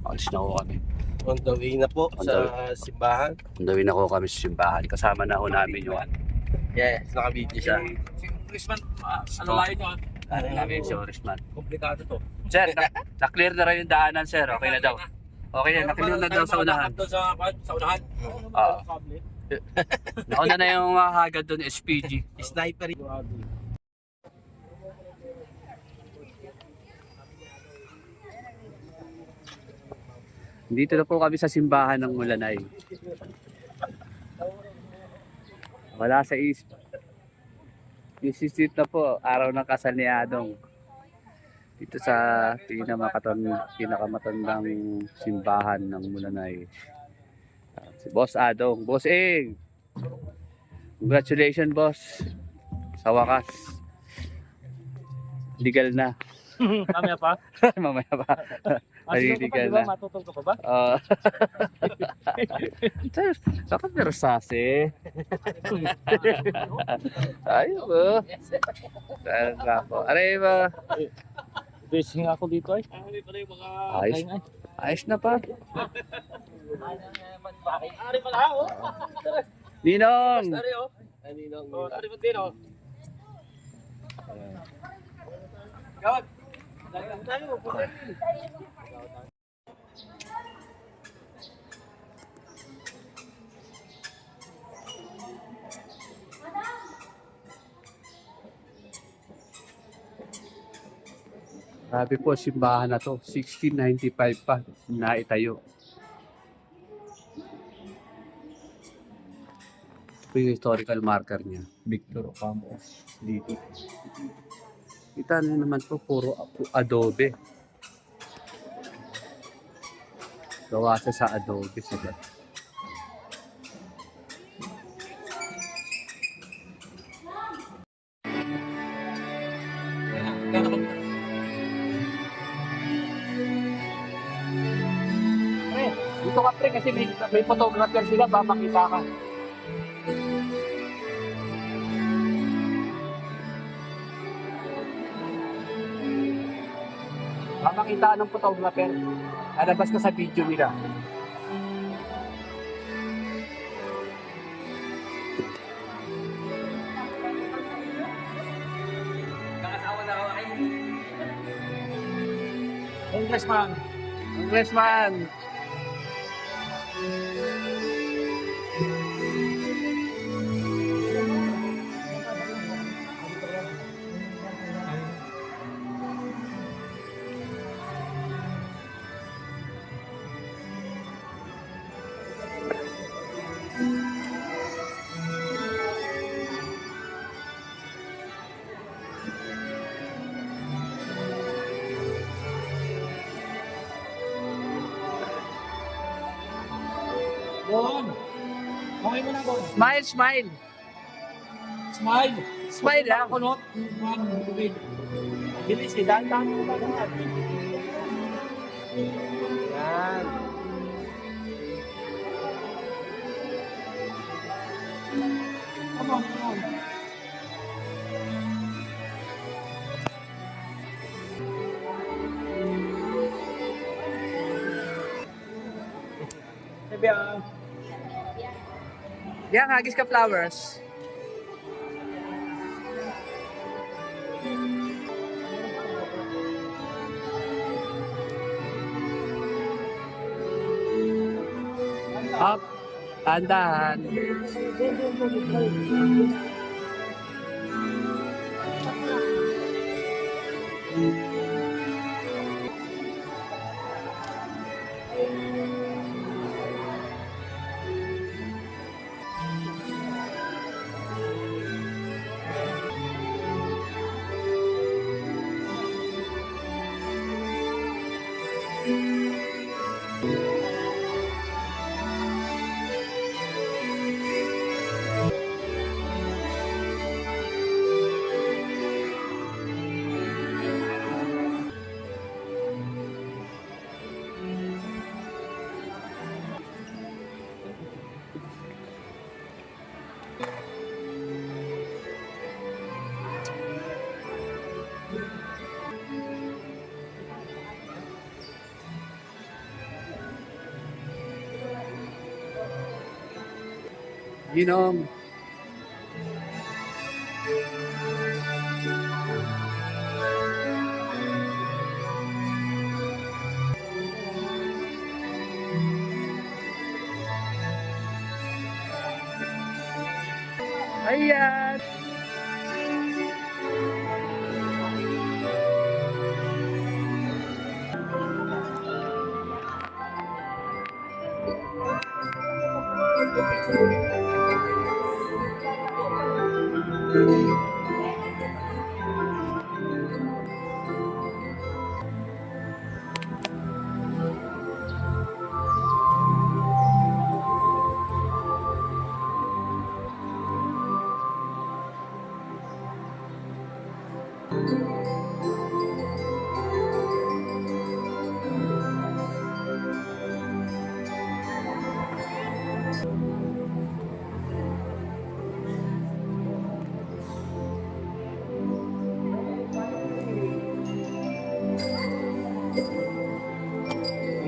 Alis na ho kami. On the way na po sa simbahan. On the way na ho kami sa simbahan. Kasama na ho namin yung Yes, naka-video siya. Si Congressman, ano layo nyo? namin si Orisman. Komplikado to. Sir, na-clear na rin yung daanan, sir. Okay na daw. Okay na, na-clear na daw sa unahan. Sa unahan? Oo. Nauna na yung hagad doon, SPG. Sniper. Dito na po kami sa simbahan ng Mulanay. Wala sa east. Street na po, araw ng kasal ni Adong. Dito sa pinakamatandang simbahan ng Mulanay. Si Boss Adong. Boss Ing! Congratulations, boss. Sa wakas. Legal na. Mamaya pa? Mamaya pa. Legal na. Matutol ka pa ba? Saka Versace. Ayun ba? Aray ba? Busy ako dito ay. Ayos. Ayos na pa. Ari pala oh. Ninong! Ari oh. Ninong. Ari pa din oh. Gawad. Tayo. Grabe po, simbahan na to. 1695 pa naitayo. Ito yung historical marker niya. Victor Campos dito. Kita na naman po, puro adobe. Gawa siya sa adobe sila. Dito ka pre, kasi may photographer sila, ba makita ka. Makita ng photographer, alabas ka sa video nila. Kakasawa na ako ay. Congressman. Congressman! Bon. Okay mo na Bon. Smile, smile! Smile. Smile lang! Kunot. Bilis eh. Dahan-dahan mo ba lahat? Yan. Come on, come on. Sabi Yan, hagis ka flowers. Up, andahan. Ginong. Ayan.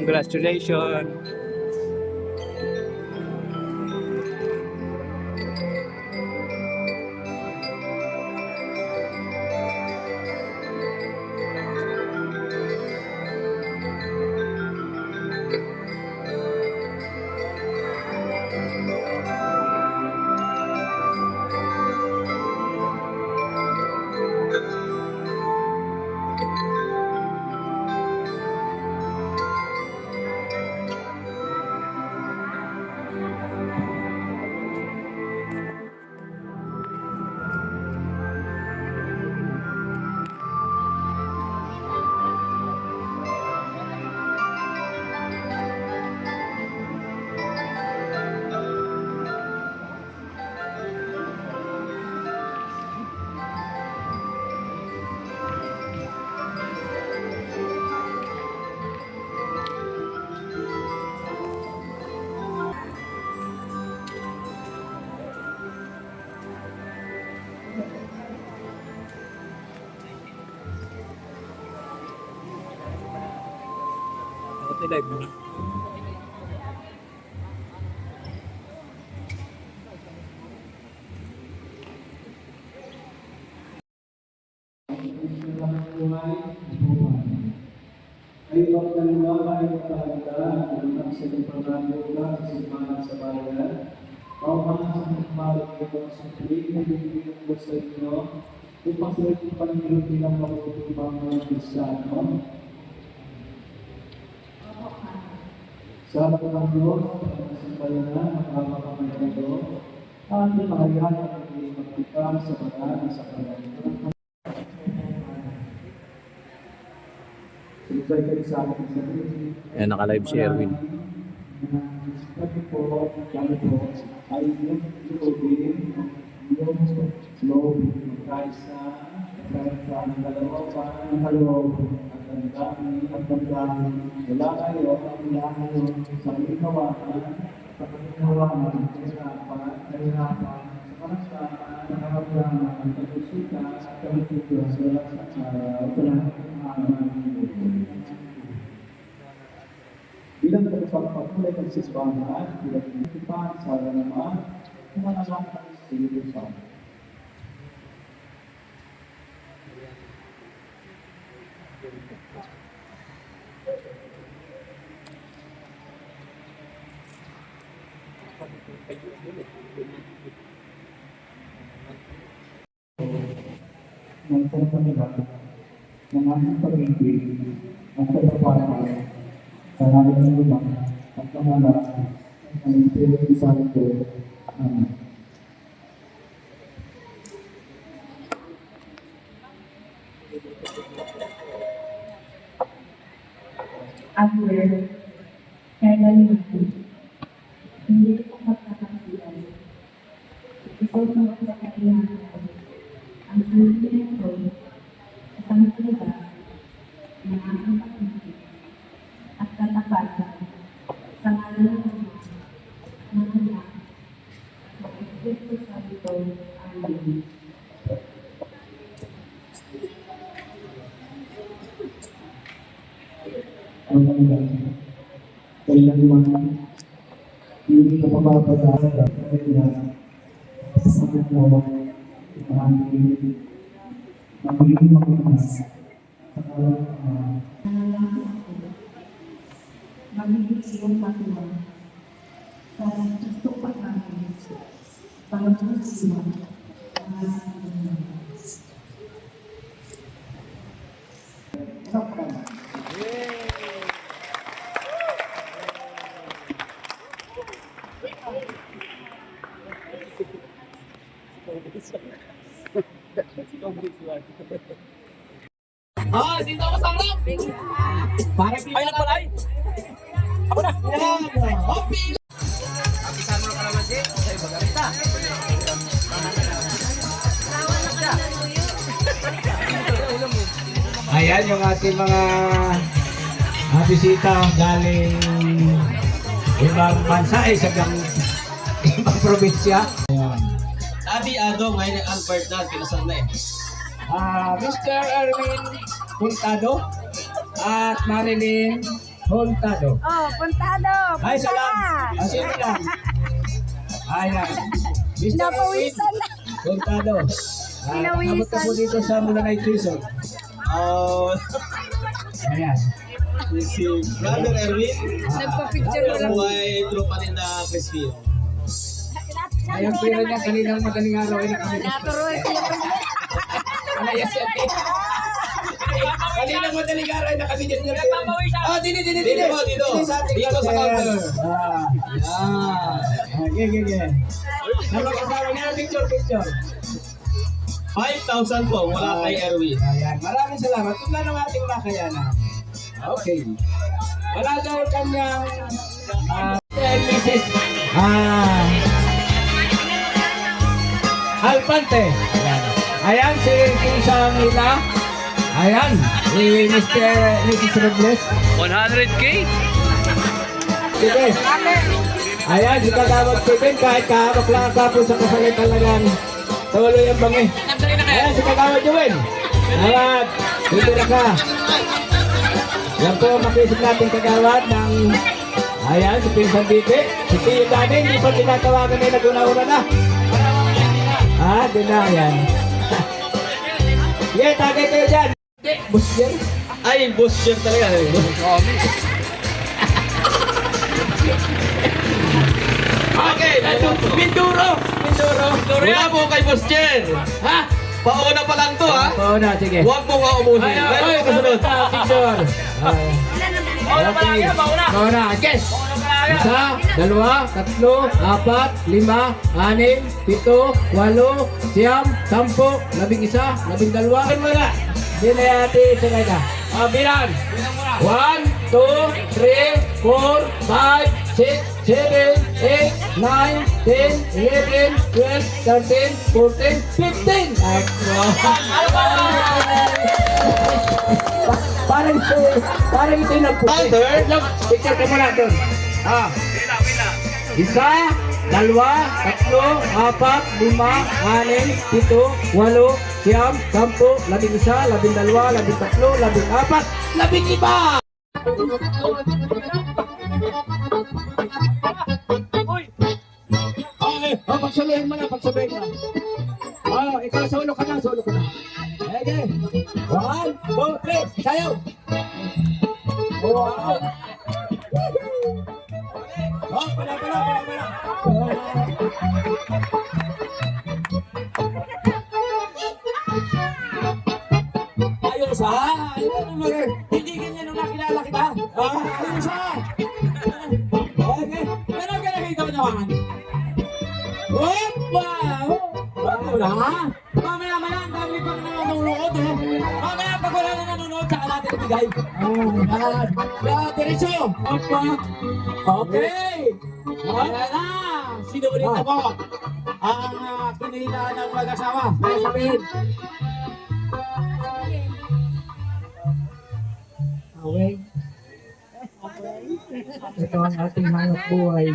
Congratulations. Ay pagkaliwa ay pagkaliwa ng sa pagkaliwa sa simbahan sa bayan. Paumangan sa pagkaliwa ng sa tuwing na bibigyan ko sa inyo upang sa inyong Panginoon bilang mabutupang mga Kristiyano. Sa harap ng Diyos, sa simbahan, magkakakamagano, at makayaan ang hindi magpikang sa banal sa Panginoon. Ayan, naka-live si Erwin. Sabi po, ay yung tulogin, yung slow, kahit sa kaloob, at ang dami, wala kayo, wala kayo sa ikawanan, sa kahirapan, sa karasakan, sa karamdaman, sa kusita, sa kalitugan, sa bilang terpapulai dari siswanya, tidak ditimpa saya nama, mengalahkan kehidupan. Mengenai pendidikan, mengenai pendidikan, ang pagpapalagay sa ngalan ng Ama at ng Anak at ng Espiritu Santo. Amen. After, kailan hindi ko magkakasiyan. Ito sa kailangan ang sentimiento, isang salita, na ang pag-ibig at katapatan sa ngalan ng Anak ng Espiritu Santo. Amen. Kailangan hindi ka papapadaan sa kanya sila po magiging mabutas sa kalang magiging silang matuwa para tutupan namin para tutusin Ah, dito ako sa harap. Parang ay nagpalay. Ako na. Happy. Ayan yung ating mga bisita galing ibang bansa sa ibang probinsya. Ayan. Sabi Ado, ngayon ang Albert na, kinasal na eh. Mr. Erwin Puntado at Marilyn Puntado. Oh, puntado! Ay, salamat. Sino lang? Ayan. Mr. Erwin Pinapawisan na! Puntado. Pinawisan. Abot ka po dito sa Mulanay Quezon. Oh, Ayan. si Brother Erwin, Nagpa-picture ko lang. buhay tropa rin na Crispino. Ayun, pero niya kaninang madaling araw ay nakamit. Naturoy sila pa sila. Alayas yan eh. Kaninang madaling araw ay nakamit niya. Dini. Dito po, dito. Dito sa counter. Okay. Kasama niya, picture. 5,000 po mula kay Erwin. Ayan, maraming salamat. Tingnan ng ating makayanan. Okay. Wala daw kanyang Mrs. Alpante. Ayan, si Kisang Hila. Ayan, si Mrs. Robles. 100K? Sige. Ayan, si Kagawad Kevin, kahit kahamak lang ako sa kasalit talagang tuloy ang bangi. Ayan, si Kagawad Juwen. Salamat. Dito na ka. Yan po ang makisip natin Kagawad ng ayan, si Pinsan Dike. Si Tiyo Dani, hindi pa tinatawagan na nag-una-una na. Doon na, ayan. Yeah, tagay kayo dyan. Bus yan. Ay, boss yan talaga. Okay, Minduro. Wala po kay Boss Chen. Ha? Pauna pa lang to ha. Oo na, sige. Huwag mo nga umusin. Meron ka kasunod. Picture. Mauna. Yes. 1, 2, 3, 4, 5, 6, 7, 8, 9, 10, 11, 12, 11. Hindi na yati isa kayo na. Bilang. 1, 2, 3, 4, 5, 6, 7, 8, 9, 10, 11, 12, 13, 14, 15. Parang ito yung nagputi. Picture ka muna doon. Isa, dalawa, tatlo, apat, lima, anim, pito, walo, siyam, 10, 11, 12, 13, 14, 15. Okay, pagsabihin mo na. Ikaw solo ka na. Okay. 1, 2, 3, sayaw! Wow! Pala. Ayos ha? Hindi ganyan nung nakilala kita. Ayos ha? Okay. Pero ka nakita mo naman. Wow! Wala ha? Mamaya, ang dami pang nanonood eh. Mamaya, pag wala na nanonood, saka natin ibigay. Diretso! Okay! Ayan na! Sino ulit na po? Ang kinilitaan ng mag-asawa. May sabihin. Okay. Ito ang ating hanap buhay.